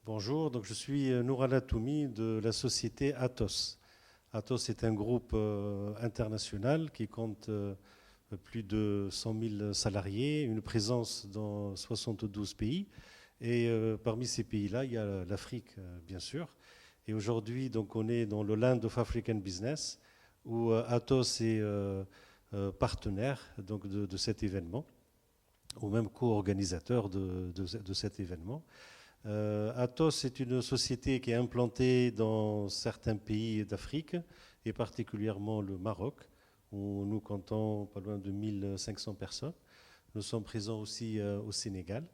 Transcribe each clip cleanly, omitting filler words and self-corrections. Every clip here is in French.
Bonjour, donc je suis Nourala Toumi de la société Atos. Atos est un groupe international qui compte plus de 100 000 salariés, une présence dans 72 pays. Et parmi ces pays-là, il y a l'Afrique, bien sûr. Et aujourd'hui, donc, on est dans le Land of African Business, où Atos est partenaire donc, de cet événement, ou même co-organisateur de cet événement. Atos est une société qui est implantée dans certains pays d'Afrique, et particulièrement le Maroc, où nous comptons pas loin de 1500 personnes. Nous sommes présents aussi au Sénégal.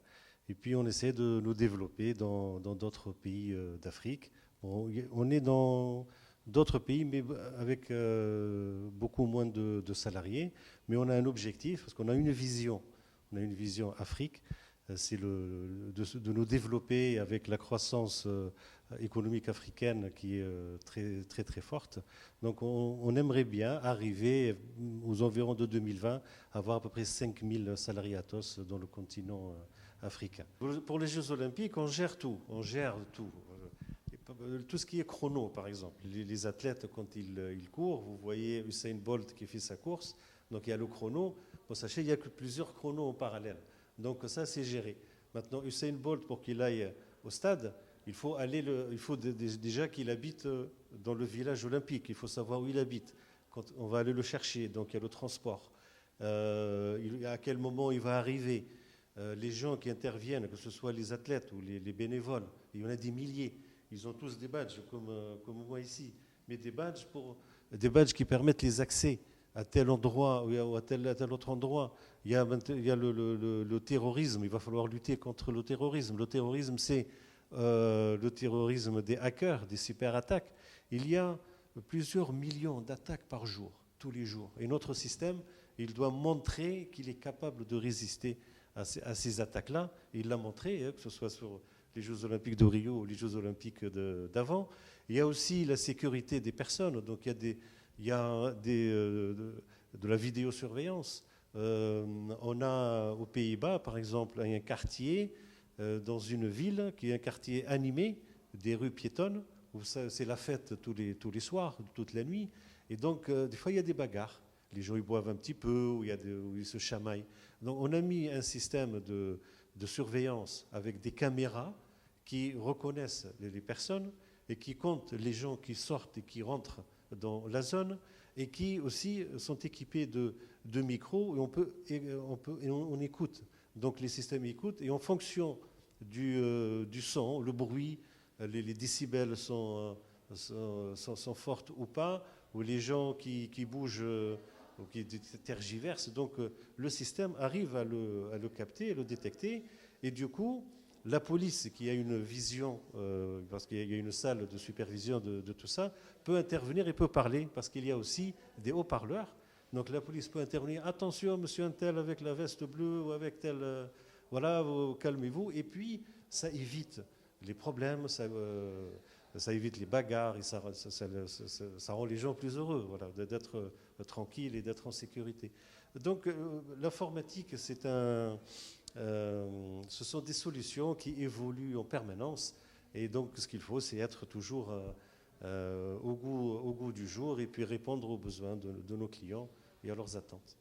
Et puis on essaie de nous développer dans d'autres pays d'Afrique. Bon, on est dans d'autres pays, mais avec beaucoup moins de salariés. Mais on a un objectif, parce qu'on a une vision. On a une vision Afrique. C'est de nous développer avec la croissance économique africaine qui est très, très, très forte. Donc on aimerait bien arriver aux environs de 2020 à avoir à peu près 5000 salariés Atos dans le continent africain. Pour les Jeux Olympiques, on gère tout. On gère tout. Tout ce qui est chrono, par exemple. Les athlètes, quand ils courent, vous voyez Usain Bolt qui fait sa course, donc il y a le chrono. Bon, sachez, il y a que plusieurs chronos en parallèle. Donc ça, c'est géré. Maintenant, Usain Bolt, pour qu'il aille au stade, il faut déjà qu'il habite dans le village olympique. Il faut savoir où il habite. Quand on va aller le chercher, donc il y a le transport. À quel moment il va arriver. Les gens qui interviennent, que ce soit les athlètes ou les bénévoles, il y en a des milliers. Ils ont tous des badges, comme moi ici. Mais des badges qui permettent les accès à tel endroit ou à tel autre endroit. Il y a le terrorisme, il va falloir lutter contre le terrorisme. Le terrorisme, c'est le terrorisme des hackers, des cyberattaques. Il y a plusieurs millions d'attaques par jour, tous les jours. Et notre système, il doit montrer qu'il est capable de résister à ces attaques-là. Et il l'a montré, que ce soit sur les Jeux Olympiques de Rio ou les Jeux Olympiques d'avant. Il y a aussi la sécurité des personnes. Donc il y a de la vidéosurveillance. On a aux Pays-Bas, par exemple, un quartier dans une ville qui est un quartier animé, des rues piétonnes, où c'est la fête tous les soirs, toute la nuit. Et donc, des fois, il y a des bagarres. Les gens ils boivent un petit peu, où ils se chamaillent. Donc, on a mis un système de surveillance avec des caméras qui reconnaissent les personnes et qui comptent les gens qui sortent et qui rentrent dans la zone, et qui aussi sont équipés de micros, et on écoute. Donc les systèmes écoutent, et en fonction du son, le bruit, les décibels sont fortes ou pas, ou les gens qui bougent ou qui tergiversent, donc le système arrive à le capter, à le détecter, et du coup, la police, qui a une vision, parce qu'il y a une salle de supervision de tout ça, peut intervenir et peut parler, parce qu'il y a aussi des haut-parleurs. Donc la police peut intervenir. Attention, monsieur un tel avec la veste bleue ou avec tel... voilà, calmez-vous. Et puis, ça évite les problèmes, ça évite les bagarres, et ça rend les gens plus heureux, voilà, d'être tranquilles et d'être en sécurité. Donc l'informatique, ce sont des solutions qui évoluent en permanence, et donc ce qu'il faut, c'est être toujours au goût du jour, et puis répondre aux besoins de nos clients et à leurs attentes.